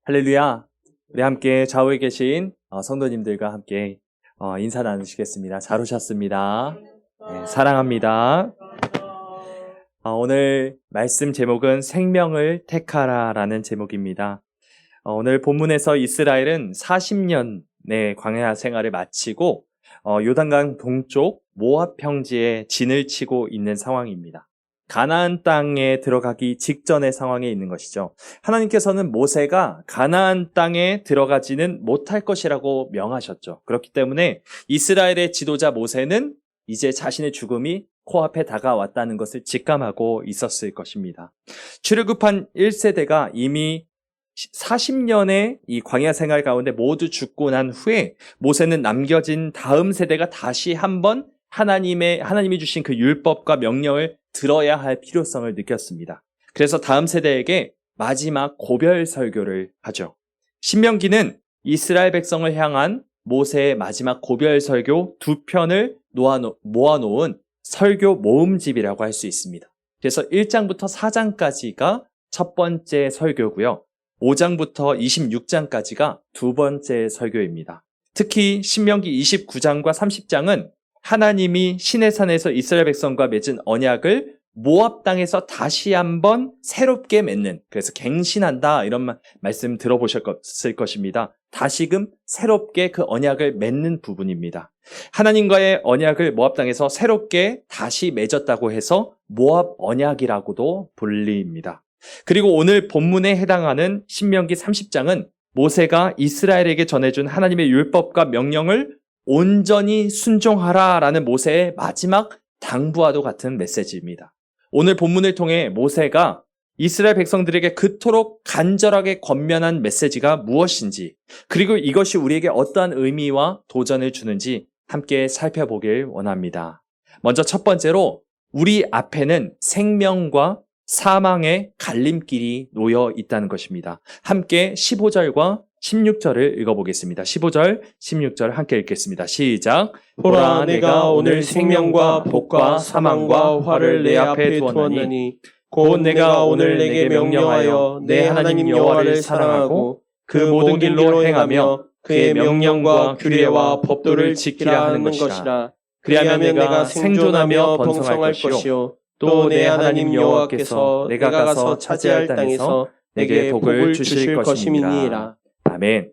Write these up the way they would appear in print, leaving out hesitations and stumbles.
할렐루야. 우리 함께 좌우에 계신 성도님들과 함께 인사 나누시겠습니다. 잘 오셨습니다. 네, 사랑합니다. 오늘 말씀 제목은 생명을 택하라라는 제목입니다. 오늘 본문에서 이스라엘은 40년의 광야 생활을 마치고 요단강 동쪽 모압 평지에 진을 치고 있는 상황입니다. 가나안 땅에 들어가기 직전의 상황에 있는 것이죠. 하나님께서는 모세가 가나안 땅에 들어가지는 못할 것이라고 명하셨죠. 그렇기 때문에 이스라엘의 지도자 모세는 이제 자신의 죽음이 코앞에 다가왔다는 것을 직감하고 있었을 것입니다. 출애굽한 1세대가 이미 40년의 이 광야 생활 가운데 모두 죽고 난 후에 모세는 남겨진 다음 세대가 다시 한번 하나님이 주신 그 율법과 명령을 들어야 할 필요성을 느꼈습니다. 그래서 다음 세대에게 마지막 고별 설교를 하죠. 신명기는 이스라엘 백성을 향한 모세의 마지막 고별 설교 2편을 모아놓은 설교 모음집이라고 할 수 있습니다. 그래서 1장부터 4장까지가 첫 번째 설교고요. 5장부터 26장까지가 두 번째 설교입니다. 특히 신명기 29장과 30장은 하나님이 시내산에서 이스라엘 백성과 맺은 언약을 모압 땅에서 다시 한번 새롭게 맺는, 그래서 갱신한다 이런 말씀 들어보셨을 것입니다. 다시금 새롭게 그 언약을 맺는 부분입니다. 하나님과의 언약을 모압 땅에서 새롭게 다시 맺었다고 해서 모압 언약이라고도 불립니다. 그리고 오늘 본문에 해당하는 신명기 30장은 모세가 이스라엘에게 전해준 하나님의 율법과 명령을 온전히 순종하라라는 모세의 마지막 당부와도 같은 메시지입니다. 오늘 본문을 통해 모세가 이스라엘 백성들에게 그토록 간절하게 권면한 메시지가 무엇인지, 그리고 이것이 우리에게 어떠한 의미와 도전을 주는지 함께 살펴보길 원합니다. 먼저 첫 번째로 우리 앞에는 생명과 사망의 갈림길이 놓여 있다는 것입니다. 함께 15절과 16절을 읽어보겠습니다. 15절, 16절 함께 읽겠습니다. 시작. 보라, 내가 오늘 생명과 복과 사망과 화를 내 앞에 두었나니 곧 내가 오늘 내게 명령하여 내 하나님 여호와를 사랑하고 그 모든 길로 행하며 그의 명령과 규례와 법도를 지키라 하는 것이라. 그리하면 내가 생존하며 번성할 것이요 또 내 하나님 여호와께서 내가 가서 차지할 땅에서 내게 복을 주실 것임이니라. 아멘.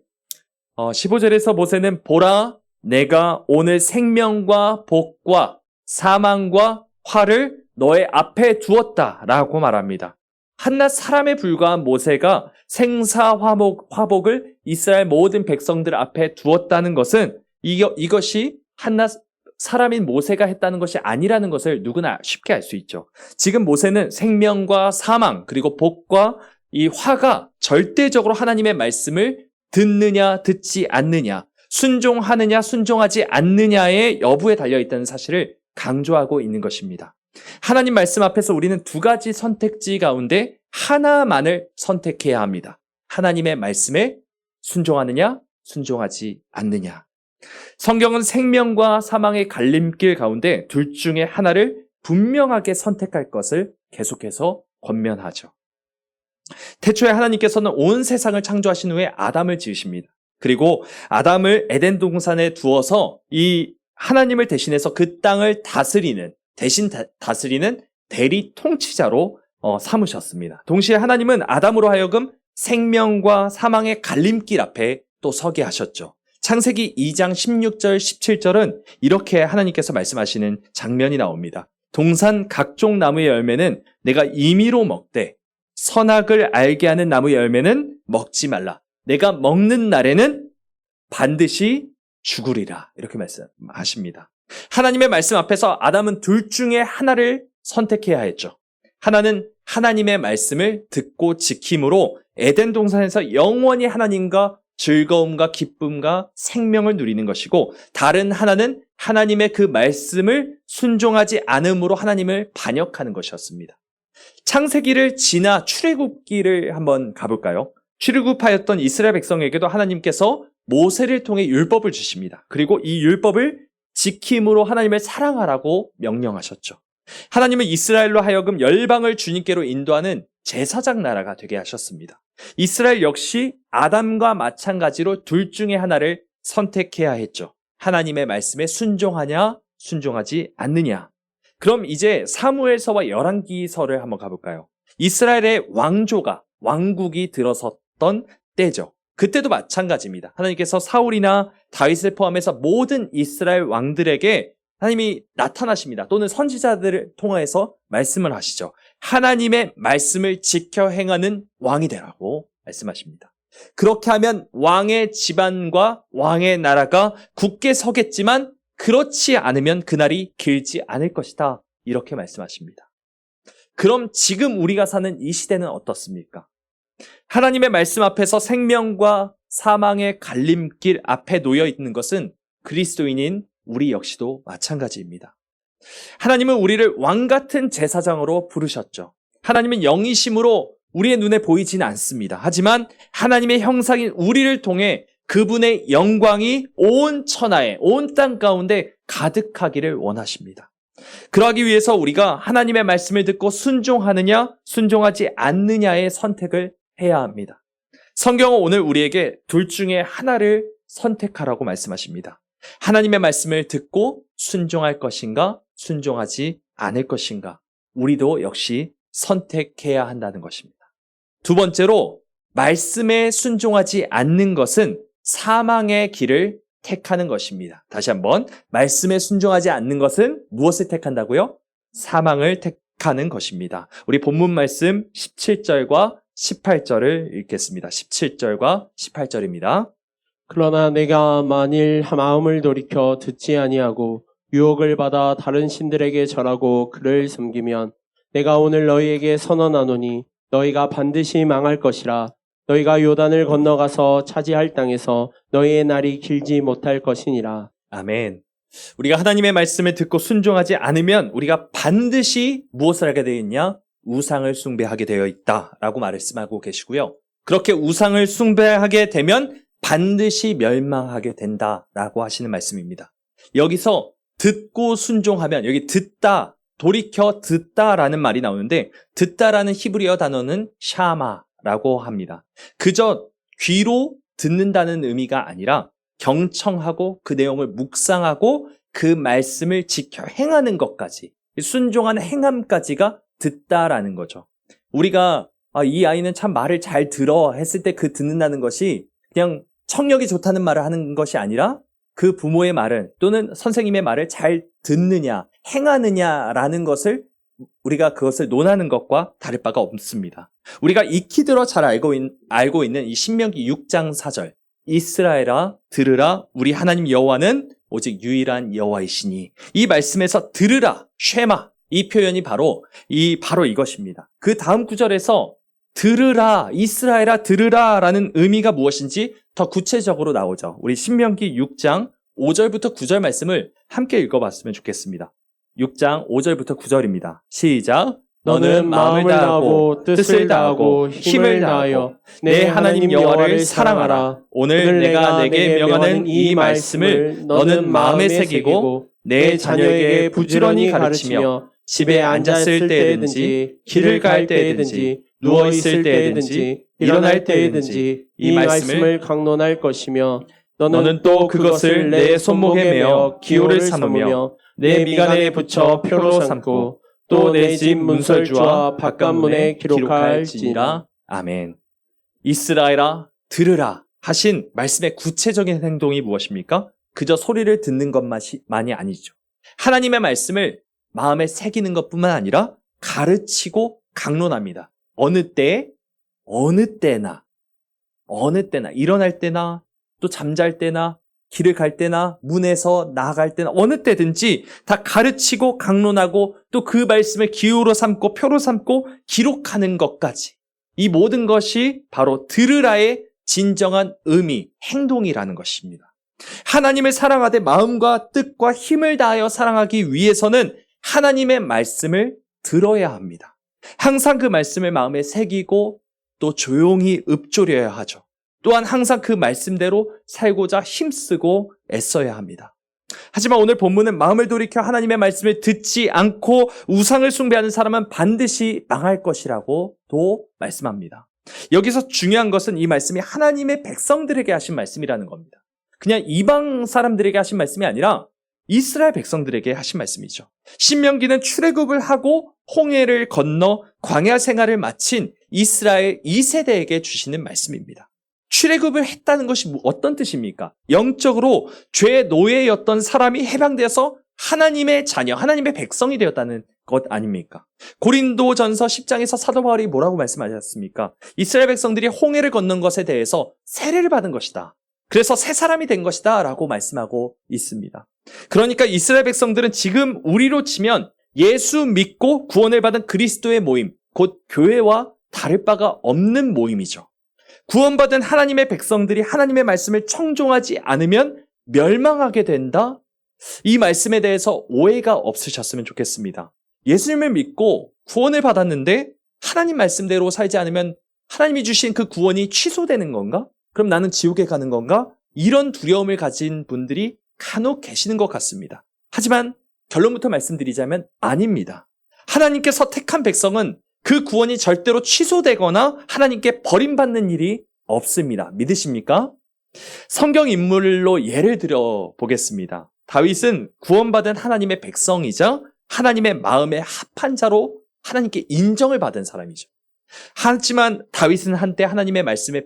15절에서 모세는 보라, 내가 오늘 생명과 복과 사망과 화를 너의 앞에 두었다라고 말합니다. 한낱 사람에 불과한 모세가 생사화복을 이스라엘 모든 백성들 앞에 두었다는 것은 이것이 한낱 사람인 모세가 했다는 것이 아니라는 것을 누구나 쉽게 알 수 있죠. 지금 모세는 생명과 사망 그리고 복과 이 화가 절대적으로 하나님의 말씀을 듣느냐 듣지 않느냐, 순종하느냐 순종하지 않느냐의 여부에 달려있다는 사실을 강조하고 있는 것입니다. 하나님 말씀 앞에서 우리는 두 가지 선택지 가운데 하나만을 선택해야 합니다. 하나님의 말씀에 순종하느냐 순종하지 않느냐. 성경은 생명과 사망의 갈림길 가운데 둘 중에 하나를 분명하게 선택할 것을 계속해서 권면하죠. 태초에 하나님께서는 온 세상을 창조하신 후에 아담을 지으십니다. 그리고 아담을 에덴 동산에 두어서 이 하나님을 대신해서 그 땅을 대신 다스리는 대리 통치자로 삼으셨습니다. 동시에 하나님은 아담으로 하여금 생명과 사망의 갈림길 앞에 또 서게 하셨죠. 창세기 2장 16절 17절은 이렇게 하나님께서 말씀하시는 장면이 나옵니다. 동산 각종 나무의 열매는 내가 임의로 먹되 선악을 알게 하는 나무 열매는 먹지 말라. 내가 먹는 날에는 반드시 죽으리라. 이렇게 말씀하십니다. 하나님의 말씀 앞에서 아담은 둘 중에 하나를 선택해야 했죠. 하나는 하나님의 말씀을 듣고 지킴으로 에덴 동산에서 영원히 하나님과 즐거움과 기쁨과 생명을 누리는 것이고, 다른 하나는 하나님의 그 말씀을 순종하지 않음으로 하나님을 반역하는 것이었습니다. 창세기를 지나 출애굽기를 한번 가볼까요? 출애굽하였던 이스라엘 백성에게도 하나님께서 모세를 통해 율법을 주십니다. 그리고 이 율법을 지킴으로 하나님을 사랑하라고 명령하셨죠. 하나님은 이스라엘로 하여금 열방을 주님께로 인도하는 제사장 나라가 되게 하셨습니다. 이스라엘 역시 아담과 마찬가지로 둘 중에 하나를 선택해야 했죠. 하나님의 말씀에 순종하냐, 순종하지 않느냐. 그럼 이제 사무엘서와 열왕기서를 한번 가볼까요? 이스라엘의 왕국이 들어섰던 때죠. 그때도 마찬가지입니다. 하나님께서 사울이나 다윗을 포함해서 모든 이스라엘 왕들에게 하나님이 나타나십니다. 또는 선지자들을 통해서 말씀을 하시죠. 하나님의 말씀을 지켜 행하는 왕이 되라고 말씀하십니다. 그렇게 하면 왕의 집안과 왕의 나라가 굳게 서겠지만 그렇지 않으면 그날이 길지 않을 것이다. 이렇게 말씀하십니다. 그럼 지금 우리가 사는 이 시대는 어떻습니까? 하나님의 말씀 앞에서 생명과 사망의 갈림길 앞에 놓여 있는 것은 그리스도인인 우리 역시도 마찬가지입니다. 하나님은 우리를 왕 같은 제사장으로 부르셨죠. 하나님은 영이심으로 우리의 눈에 보이지는 않습니다. 하지만 하나님의 형상인 우리를 통해 그분의 영광이 온 천하에, 온 땅 가운데 가득하기를 원하십니다. 그러하기 위해서 우리가 하나님의 말씀을 듣고 순종하느냐, 순종하지 않느냐의 선택을 해야 합니다. 성경은 오늘 우리에게 둘 중에 하나를 선택하라고 말씀하십니다. 하나님의 말씀을 듣고 순종할 것인가, 순종하지 않을 것인가. 우리도 역시 선택해야 한다는 것입니다. 두 번째로, 말씀에 순종하지 않는 것은 사망의 길을 택하는 것입니다. 다시 한번, 말씀에 순종하지 않는 것은 무엇을 택한다고요? 사망을 택하는 것입니다. 우리 본문 말씀 17절과 18절을 읽겠습니다. 17절과 18절입니다. 그러나 내가 만일 마음을 돌이켜 듣지 아니하고 유혹을 받아 다른 신들에게 절하고 그를 섬기면 내가 오늘 너희에게 선언하노니 너희가 반드시 망할 것이라. 너희가 요단을 건너가서 차지할 땅에서 너희의 날이 길지 못할 것이니라. 아멘. 우리가 하나님의 말씀을 듣고 순종하지 않으면 우리가 반드시 무엇을 하게 되어 있냐? 우상을 숭배하게 되어 있다라고 말씀하고 계시고요. 그렇게 우상을 숭배하게 되면 반드시 멸망하게 된다라고 하시는 말씀입니다. 여기서 듣고 순종하면, 여기 듣다, 돌이켜 듣다라는 말이 나오는데, 듣다라는 히브리어 단어는 샤마라고 합니다. 그저 귀로 듣는다는 의미가 아니라 경청하고 그 내용을 묵상하고 그 말씀을 지켜 행하는 것까지, 순종하는 행함까지가 듣다라는 거죠. 우리가 이 아이는 참 말을 잘 들어 했을 때 그 듣는다는 것이 그냥 청력이 좋다는 말을 하는 것이 아니라 그 부모의 말을 또는 선생님의 말을 잘 듣느냐, 행하느냐라는 것을 우리가 그것을 논하는 것과 다를 바가 없습니다. 우리가 익히 들어 잘 알고 있는 이 신명기 6장 4절, 이스라엘아 들으라, 우리 하나님 여호와는 오직 유일한 여호와이시니, 이 말씀에서 들으라, 쉐마, 이 표현이 바로 이것입니다. 그 다음 구절에서 들으라, 이스라엘아 들으라 라는 의미가 무엇인지 더 구체적으로 나오죠. 우리 신명기 6장 5절부터 9절 말씀을 함께 읽어봤으면 좋겠습니다. 6장 5절부터 9절입니다. 시작. 너는 마음을 다하고 뜻을 다하고 힘을 다하여 내 하나님 여호와를 사랑하라. 오늘 내가 내게 명하는 이 말씀을 너는 마음에 새기고 내 자녀에게 부지런히 가르치며 집에 앉았을 때든지 길을 갈 때든지 누워 있을 때든지 일어날 때든지 이 말씀을 강론할 것이며 너는 또 그것을 내 손목에 메어 기호를 삼으며 내 미간에 붙여 표로 삼고 또 내 집 문설주와 바깥문에 기록할지니라. 아멘. 이스라엘아 들으라 하신 말씀의 구체적인 행동이 무엇입니까? 그저 소리를 듣는 것만이 아니죠. 하나님의 말씀을 마음에 새기는 것뿐만 아니라 가르치고 강론합니다. 어느 때나 일어날 때나 또 잠잘 때나 길을 갈 때나 문에서 나아갈 때나 어느 때든지 다 가르치고 강론하고 또 그 말씀을 기호로 삼고 표로 삼고 기록하는 것까지, 이 모든 것이 바로 들으라의 진정한 의미, 행동이라는 것입니다. 하나님을 사랑하되 마음과 뜻과 힘을 다하여 사랑하기 위해서는 하나님의 말씀을 들어야 합니다. 항상 그 말씀을 마음에 새기고 또 조용히 읊조려야 하죠. 또한 항상 그 말씀대로 살고자 힘쓰고 애써야 합니다. 하지만 오늘 본문은 마음을 돌이켜 하나님의 말씀을 듣지 않고 우상을 숭배하는 사람은 반드시 망할 것이라고 또 말씀합니다. 여기서 중요한 것은 이 말씀이 하나님의 백성들에게 하신 말씀이라는 겁니다. 그냥 이방 사람들에게 하신 말씀이 아니라 이스라엘 백성들에게 하신 말씀이죠. 신명기는 출애굽을 하고 홍해를 건너 광야 생활을 마친 이스라엘 2세대에게 주시는 말씀입니다. 출애굽을 했다는 것이 어떤 뜻입니까? 영적으로 죄의 노예였던 사람이 해방되어서 하나님의 자녀, 하나님의 백성이 되었다는 것 아닙니까? 고린도전서 10장에서 사도 바울이 뭐라고 말씀하셨습니까? 이스라엘 백성들이 홍해를 건넌 것에 대해서 세례를 받은 것이다. 그래서 새 사람이 된 것이다 라고 말씀하고 있습니다. 그러니까 이스라엘 백성들은 지금 우리로 치면 예수 믿고 구원을 받은 그리스도의 모임, 곧 교회와 다를 바가 없는 모임이죠. 구원받은 하나님의 백성들이 하나님의 말씀을 청종하지 않으면 멸망하게 된다? 이 말씀에 대해서 오해가 없으셨으면 좋겠습니다. 예수님을 믿고 구원을 받았는데 하나님 말씀대로 살지 않으면 하나님이 주신 그 구원이 취소되는 건가? 그럼 나는 지옥에 가는 건가? 이런 두려움을 가진 분들이 간혹 계시는 것 같습니다. 하지만 결론부터 말씀드리자면 아닙니다. 하나님께서 택한 백성은 그 구원이 절대로 취소되거나 하나님께 버림받는 일이 없습니다. 믿으십니까? 성경 인물로 예를 들어 보겠습니다. 다윗은 구원받은 하나님의 백성이자 하나님의 마음에 합한 자로 하나님께 인정을 받은 사람이죠. 하지만 다윗은 한때 하나님의 말씀에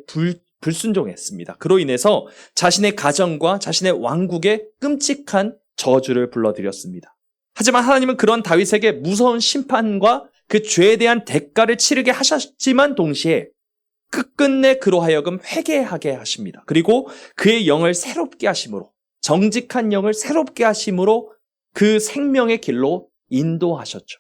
불순종했습니다. 그로 인해서 자신의 가정과 자신의 왕국에 끔찍한 저주를 불러들였습니다. 하지만 하나님은 그런 다윗에게 무서운 심판과 그 죄에 대한 대가를 치르게 하셨지만 동시에 끝끝내 그로 하여금 회개하게 하십니다. 그리고 그의 영을 새롭게 하심으로, 정직한 영을 새롭게 하심으로 그 생명의 길로 인도하셨죠.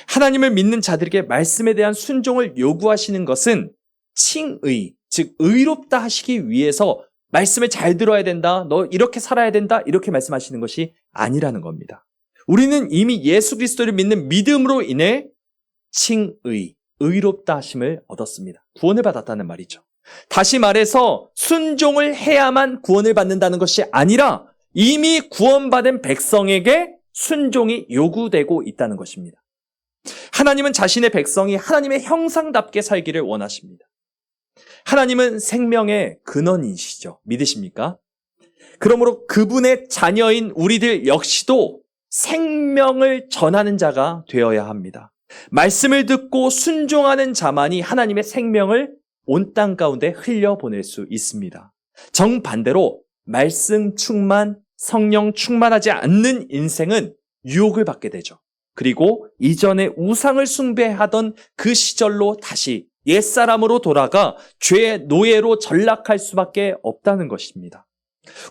하나님을 믿는 자들에게 말씀에 대한 순종을 요구하시는 것은 칭의, 즉 의롭다 하시기 위해서 말씀을 잘 들어야 된다, 너 이렇게 살아야 된다, 이렇게 말씀하시는 것이 아니라는 겁니다. 우리는 이미 예수 그리스도를 믿는 믿음으로 인해 칭의, 의롭다 하심을 얻었습니다. 구원을 받았다는 말이죠. 다시 말해서 순종을 해야만 구원을 받는다는 것이 아니라 이미 구원받은 백성에게 순종이 요구되고 있다는 것입니다. 하나님은 자신의 백성이 하나님의 형상답게 살기를 원하십니다. 하나님은 생명의 근원이시죠. 믿으십니까? 그러므로 그분의 자녀인 우리들 역시도 생명을 전하는 자가 되어야 합니다. 말씀을 듣고 순종하는 자만이 하나님의 생명을 온 땅 가운데 흘려보낼 수 있습니다. 정반대로 말씀 충만, 성령 충만하지 않는 인생은 유혹을 받게 되죠. 그리고 이전에 우상을 숭배하던 그 시절로 다시 옛사람으로 돌아가 죄의 노예로 전락할 수밖에 없다는 것입니다.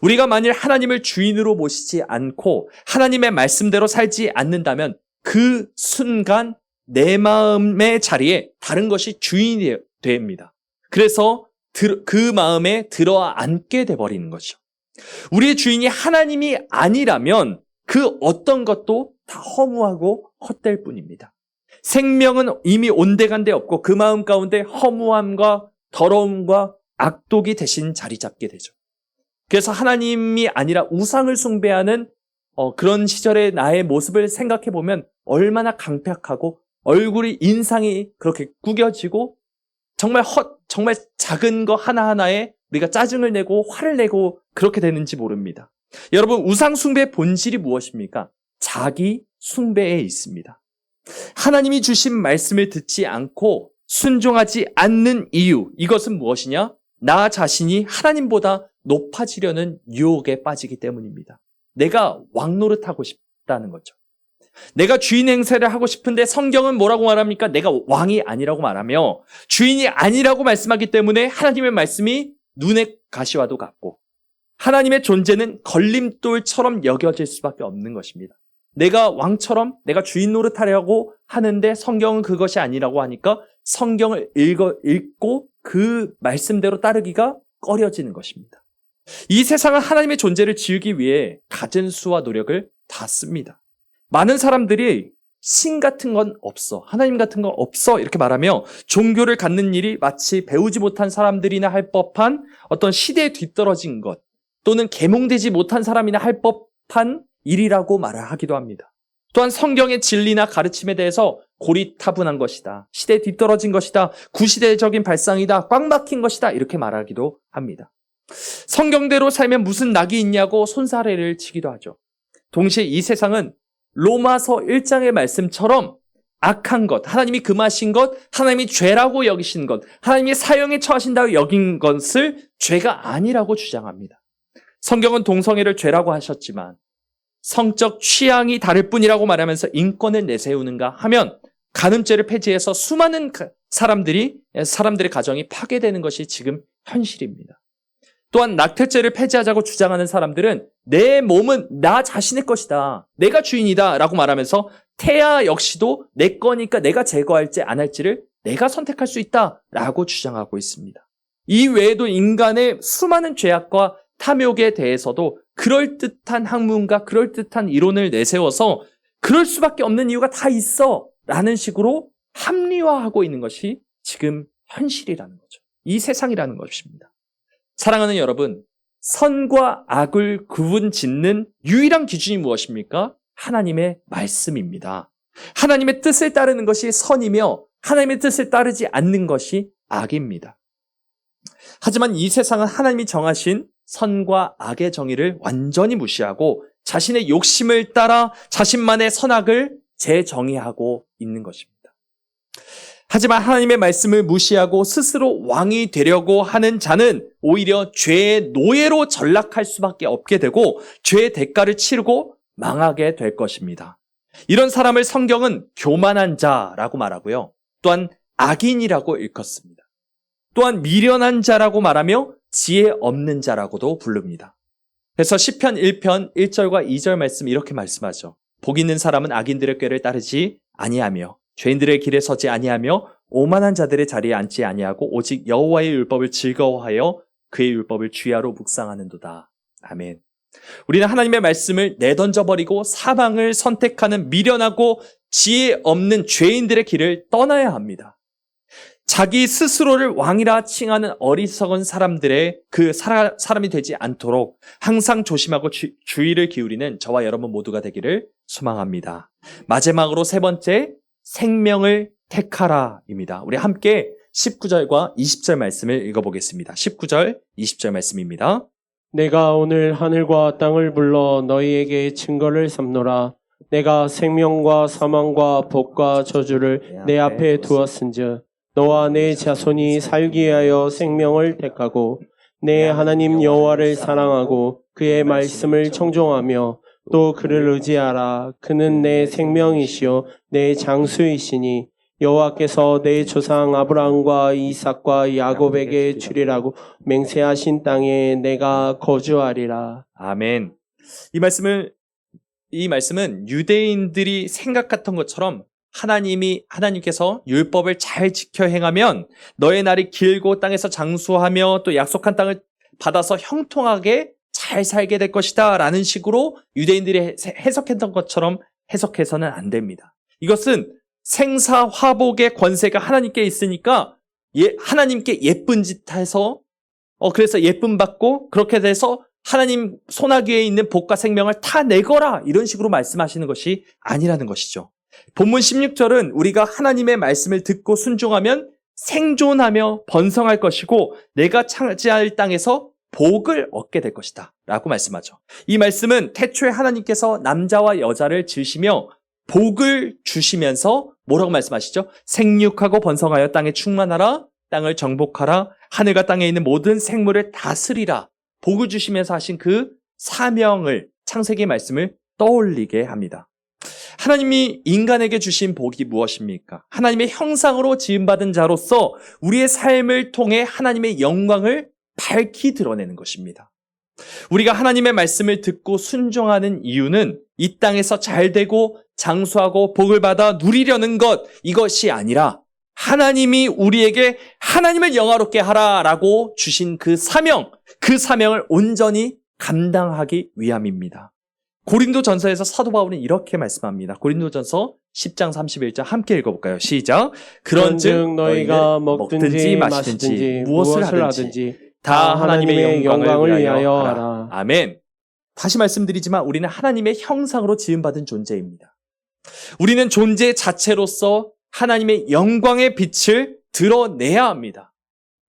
우리가 만일 하나님을 주인으로 모시지 않고 하나님의 말씀대로 살지 않는다면 그 순간 내 마음의 자리에 다른 것이 주인이 됩니다. 그래서 그 마음에 들어앉게 돼버리는 거죠. 우리의 주인이 하나님이 아니라면 그 어떤 것도 다 허무하고 헛될 뿐입니다. 생명은 이미 온데간데 없고 그 마음 가운데 허무함과 더러움과 악독이 대신 자리 잡게 되죠. 그래서 하나님이 아니라 우상을 숭배하는 그런 시절의 나의 모습을 생각해 보면 얼마나 강팍하고 얼굴이 인상이 그렇게 구겨지고 정말 작은 거 하나하나에 우리가 짜증을 내고 화를 내고 그렇게 되는지 모릅니다. 여러분, 우상 숭배의 본질이 무엇입니까? 자기 숭배에 있습니다. 하나님이 주신 말씀을 듣지 않고 순종하지 않는 이유, 이것은 무엇이냐? 나 자신이 하나님보다 높아지려는 유혹에 빠지기 때문입니다. 내가 왕 노릇하고 싶다는 거죠. 내가 주인 행세를 하고 싶은데 성경은 뭐라고 말합니까? 내가 왕이 아니라고 말하며 주인이 아니라고 말씀하기 때문에 하나님의 말씀이 눈에 가시와도 같고 하나님의 존재는 걸림돌처럼 여겨질 수밖에 없는 것입니다. 내가 왕처럼 내가 주인 노릇하려고 하는데 성경은 그것이 아니라고 하니까 성경을 읽고 그 말씀대로 따르기가 꺼려지는 것입니다. 이 세상은 하나님의 존재를 지우기 위해 갖은 수와 노력을 다 씁니다. 많은 사람들이 신 같은 건 없어, 하나님 같은 건 없어 이렇게 말하며 종교를 갖는 일이 마치 배우지 못한 사람들이나 할 법한 어떤 시대에 뒤떨어진 것 또는 계몽되지 못한 사람이나 할 법한 일이라고 말을 하기도 합니다. 또한 성경의 진리나 가르침에 대해서 고리타분한 것이다. 시대에 뒤떨어진 것이다. 구시대적인 발상이다. 꽉 막힌 것이다. 이렇게 말하기도 합니다. 성경대로 살면 무슨 낙이 있냐고 손사래를 치기도 하죠. 동시에 이 세상은 로마서 1장의 말씀처럼 악한 것, 하나님이 금하신 것, 하나님이 죄라고 여기신 것, 하나님이 사형에 처하신다고 여긴 것을 죄가 아니라고 주장합니다. 성경은 동성애를 죄라고 하셨지만 성적 취향이 다를 뿐이라고 말하면서 인권을 내세우는가 하면 간음죄를 폐지해서 수많은 사람들의 가정이 파괴되는 것이 지금 현실입니다. 또한 낙태죄를 폐지하자고 주장하는 사람들은 내 몸은 나 자신의 것이다. 내가 주인이다 라고 말하면서 태아 역시도 내 거니까 내가 제거할지 안 할지를 내가 선택할 수 있다 라고 주장하고 있습니다. 이 외에도 인간의 수많은 죄악과 탐욕에 대해서도 그럴듯한 학문과 그럴듯한 이론을 내세워서 그럴 수밖에 없는 이유가 다 있어 라는 식으로 합리화하고 있는 것이 지금 현실이라는 거죠. 이 세상이라는 것입니다. 사랑하는 여러분, 선과 악을 구분짓는 유일한 기준이 무엇입니까? 하나님의 말씀입니다. 하나님의 뜻을 따르는 것이 선이며 하나님의 뜻을 따르지 않는 것이 악입니다. 하지만 이 세상은 하나님이 정하신 선과 악의 정의를 완전히 무시하고 자신의 욕심을 따라 자신만의 선악을 재정의하고 있는 것입니다. 하지만 하나님의 말씀을 무시하고 스스로 왕이 되려고 하는 자는 오히려 죄의 노예로 전락할 수밖에 없게 되고 죄의 대가를 치르고 망하게 될 것입니다. 이런 사람을 성경은 교만한 자라고 말하고요. 또한 악인이라고 일컫습니다. 또한 미련한 자라고 말하며 지혜 없는 자라고도 부릅니다. 그래서 시편 1편 1절과 2절 말씀 이렇게 말씀하죠. 복 있는 사람은 악인들의 꾀를 따르지 아니하며 죄인들의 길에 서지 아니하며 오만한 자들의 자리에 앉지 아니하고 오직 여호와의 율법을 즐거워하여 그의 율법을 주야로 묵상하는도다. 아멘. 우리는 하나님의 말씀을 내던져버리고 사방을 선택하는 미련하고 지혜 없는 죄인들의 길을 떠나야 합니다. 자기 스스로를 왕이라 칭하는 어리석은 사람들의 사람이 되지 않도록 항상 조심하고 주의를 기울이는 저와 여러분 모두가 되기를 소망합니다. 마지막으로 세 번째, 생명을 택하라입니다. 우리 함께 19절과 20절 말씀을 읽어보겠습니다. 19절, 20절 말씀입니다. 내가 오늘 하늘과 땅을 불러 너희에게 증거를 삼노라. 내가 생명과 사망과 복과 저주를 내 앞에 두었은즉 너와 내 자손이 살기 위하여 생명을 택하고 내 하나님 여호와를 사랑하고 그의 말씀을 청종하며 또 그를 의지하라. 그는 내 생명이시요 내 장수이시니 여호와께서 내 조상 아브라함과 이삭과 야곱에게 주리라고 맹세하신 땅에 내가 거주하리라. 아멘. 이 말씀은 유대인들이 생각했던 것처럼 하나님께서 율법을 잘 지켜 행하면 너의 날이 길고 땅에서 장수하며 또 약속한 땅을 받아서 형통하게 잘 살게 될 것이다 라는 식으로 유대인들이 해석했던 것처럼 해석해서는 안 됩니다. 이것은 생사화복의 권세가 하나님께 있으니까 하나님께 예쁜 짓 해서 그래서 예쁨 받고 그렇게 돼서 하나님 손아귀에 있는 복과 생명을 다 내거라 이런 식으로 말씀하시는 것이 아니라는 것이죠. 본문 16절은 우리가 하나님의 말씀을 듣고 순종하면 생존하며 번성할 것이고 내가 차지할 땅에서 복을 얻게 될 것이다 라고 말씀하죠. 이 말씀은 태초에 하나님께서 남자와 여자를 지으시며 복을 주시면서 뭐라고 말씀하시죠? 생육하고 번성하여 땅에 충만하라, 땅을 정복하라, 하늘과 땅에 있는 모든 생물을 다스리라. 복을 주시면서 하신 그 사명을, 창세기의 말씀을 떠올리게 합니다. 하나님이 인간에게 주신 복이 무엇입니까? 하나님의 형상으로 지음받은 자로서 우리의 삶을 통해 하나님의 영광을 밝히 드러내는 것입니다. 우리가 하나님의 말씀을 듣고 순종하는 이유는 이 땅에서 잘되고 장수하고 복을 받아 누리려는 것, 이것이 아니라 하나님이 우리에게 하나님을 영화롭게 하라라고 주신 그 사명을 온전히 감당하기 위함입니다. 고린도전서에서 사도 바울은 이렇게 말씀합니다. 고린도전서 10장 31절 함께 읽어볼까요? 시작. 그런즉 너희가 먹든지 마시든지 무엇을 하든지 다 하나님의 영광을 위하여 하라. 아멘. 다시 말씀드리지만 우리는 하나님의 형상으로 지음받은 존재입니다. 우리는 존재 자체로서 하나님의 영광의 빛을 드러내야 합니다.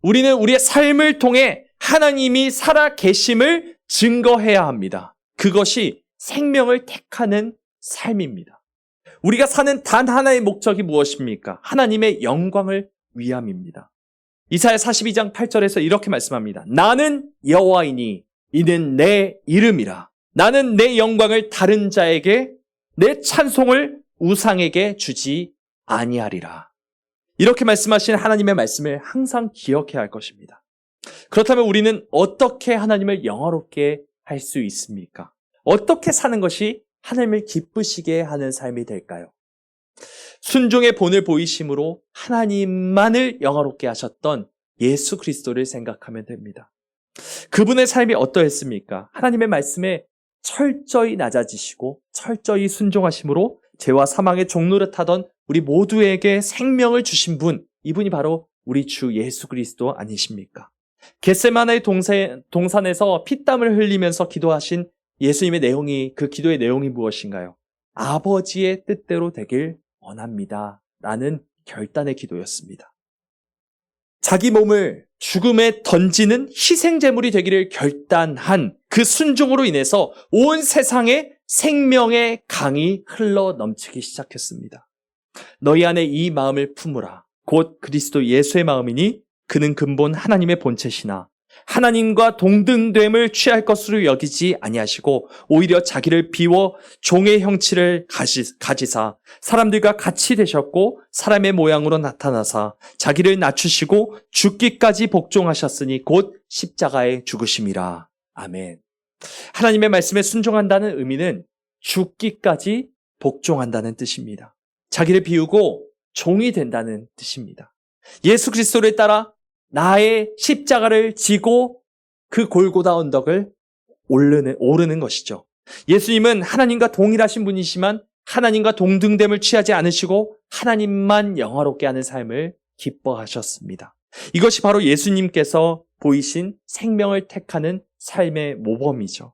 우리는 우리의 삶을 통해 하나님이 살아 계심을 증거해야 합니다. 그것이 생명을 택하는 삶입니다. 우리가 사는 단 하나의 목적이 무엇입니까? 하나님의 영광을 위함입니다. 이사야 42장 8절에서 이렇게 말씀합니다. 나는 여호와이니 이는 내 이름이라. 나는 내 영광을 다른 자에게, 내 찬송을 우상에게 주지 아니하리라. 이렇게 말씀하신 하나님의 말씀을 항상 기억해야 할 것입니다. 그렇다면 우리는 어떻게 하나님을 영화롭게 할 수 있습니까? 어떻게 사는 것이 하나님을 기쁘시게 하는 삶이 될까요? 순종의 본을 보이심으로 하나님만을 영화롭게 하셨던 예수 그리스도를 생각하면 됩니다. 그분의 삶이 어떠했습니까? 하나님의 말씀에 철저히 낮아지시고 철저히 순종하심으로 죄와 사망의 종노릇하던 우리 모두에게 생명을 주신 분, 이분이 바로 우리 주 예수 그리스도 아니십니까? 겟세마네 동산에서 피땀을 흘리면서 기도하신 예수님의 내용이, 그 기도의 내용이 무엇인가요? 아버지의 뜻대로 되길 원합니다. 라는 결단의 기도였습니다. 자기 몸을 죽음에 던지는 희생제물이 되기를 결단한 그 순종으로 인해서 온 세상에 생명의 강이 흘러 넘치기 시작했습니다. 너희 안에 이 마음을 품으라. 곧 그리스도 예수의 마음이니 그는 근본 하나님의 본체시나 하나님과 동등됨을 취할 것으로 여기지 아니하시고 오히려 자기를 비워 종의 형체를 가지사 사람들과 같이 되셨고 사람의 모양으로 나타나사 자기를 낮추시고 죽기까지 복종하셨으니 곧 십자가에 죽으심이라. 아멘. 하나님의 말씀에 순종한다는 의미는 죽기까지 복종한다는 뜻입니다. 자기를 비우고 종이 된다는 뜻입니다. 예수 그리스도를 따라 나의 십자가를 지고 그 골고다 언덕을 오르는 것이죠. 예수님은 하나님과 동일하신 분이시만 하나님과 동등됨을 취하지 않으시고 하나님만 영화롭게 하는 삶을 기뻐하셨습니다. 이것이 바로 예수님께서 보이신 생명을 택하는 삶의 모범이죠.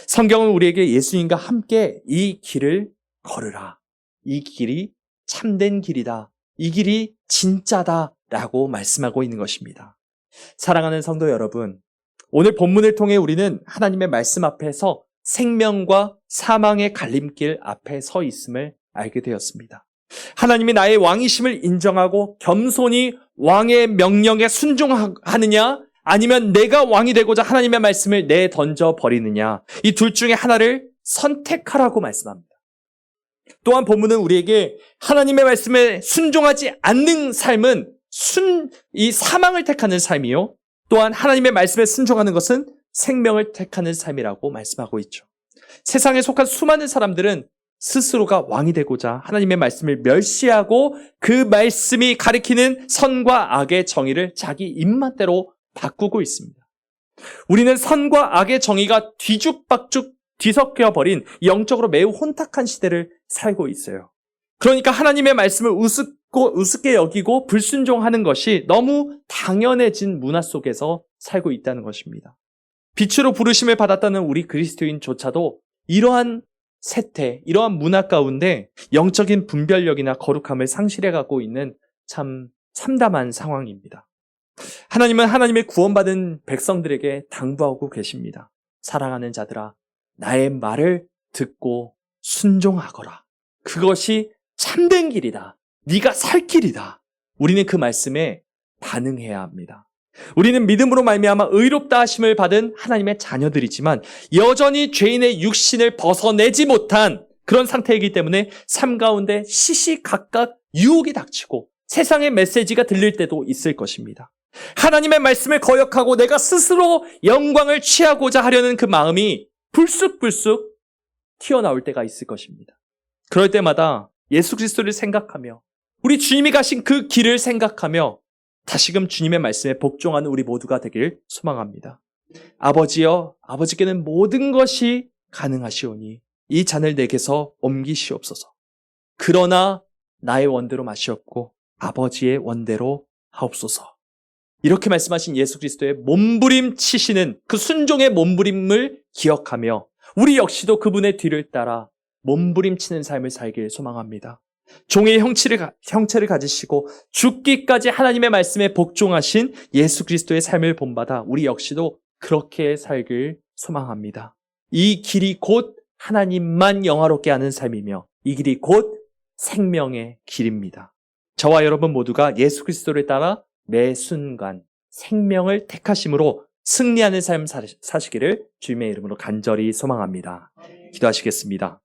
성경은 우리에게 예수님과 함께 이 길을 걸으라. 이 길이 참된 길이다. 이 길이 진짜다. 라고 말씀하고 있는 것입니다. 사랑하는 성도 여러분, 오늘 본문을 통해 우리는 하나님의 말씀 앞에서 생명과 사망의 갈림길 앞에 서 있음을 알게 되었습니다. 하나님이 나의 왕이심을 인정하고 겸손히 왕의 명령에 순종하느냐, 아니면 내가 왕이 되고자 하나님의 말씀을 내던져 버리느냐, 이 둘 중에 하나를 선택하라고 말씀합니다. 또한 본문은 우리에게 하나님의 말씀에 순종하지 않는 삶은 이 사망을 택하는 삶이요, 또한 하나님의 말씀에 순종하는 것은 생명을 택하는 삶이라고 말씀하고 있죠. 세상에 속한 수많은 사람들은 스스로가 왕이 되고자 하나님의 말씀을 멸시하고 그 말씀이 가리키는 선과 악의 정의를 자기 입맛대로 바꾸고 있습니다. 우리는 선과 악의 정의가 뒤죽박죽 뒤섞여버린 영적으로 매우 혼탁한 시대를 살고 있어요. 그러니까 하나님의 말씀을 우습게 여기고 불순종하는 것이 너무 당연해진 문화 속에서 살고 있다는 것입니다. 빛으로 부르심을 받았다는 우리 그리스도인조차도 이러한 세태, 이러한 문화 가운데 영적인 분별력이나 거룩함을 상실해가고 있는 참 참담한 상황입니다. 하나님은 하나님의 구원받은 백성들에게 당부하고 계십니다. 사랑하는 자들아, 나의 말을 듣고 순종하거라. 그것이 참된 길이다. 네가 살 길이다. 우리는 그 말씀에 반응해야 합니다. 우리는 믿음으로 말미암아 의롭다 하심을 받은 하나님의 자녀들이지만 여전히 죄인의 육신을 벗어내지 못한 그런 상태이기 때문에 삶 가운데 시시각각 유혹이 닥치고 세상의 메시지가 들릴 때도 있을 것입니다. 하나님의 말씀을 거역하고 내가 스스로 영광을 취하고자 하려는 그 마음이 불쑥불쑥 튀어나올 때가 있을 것입니다. 그럴 때마다 예수 그리스도를 생각하며 우리 주님이 가신 그 길을 생각하며 다시금 주님의 말씀에 복종하는 우리 모두가 되길 소망합니다. 아버지여, 아버지께는 모든 것이 가능하시오니 이 잔을 내게서 옮기시옵소서. 그러나 나의 원대로 마시옵고 아버지의 원대로 하옵소서. 이렇게 말씀하신 예수 그리스도의 몸부림치시는 그 순종의 몸부림을 기억하며 우리 역시도 그분의 뒤를 따라 몸부림치는 삶을 살길 소망합니다. 종의 형체를 가지시고 죽기까지 하나님의 말씀에 복종하신 예수 그리스도의 삶을 본받아 우리 역시도 그렇게 살길 소망합니다. 이 길이 곧 하나님만 영화롭게 하는 삶이며 이 길이 곧 생명의 길입니다. 저와 여러분 모두가 예수 그리스도를 따라 매 순간 생명을 택하심으로 승리하는 삶 사시기를 주님의 이름으로 간절히 소망합니다. 기도하시겠습니다.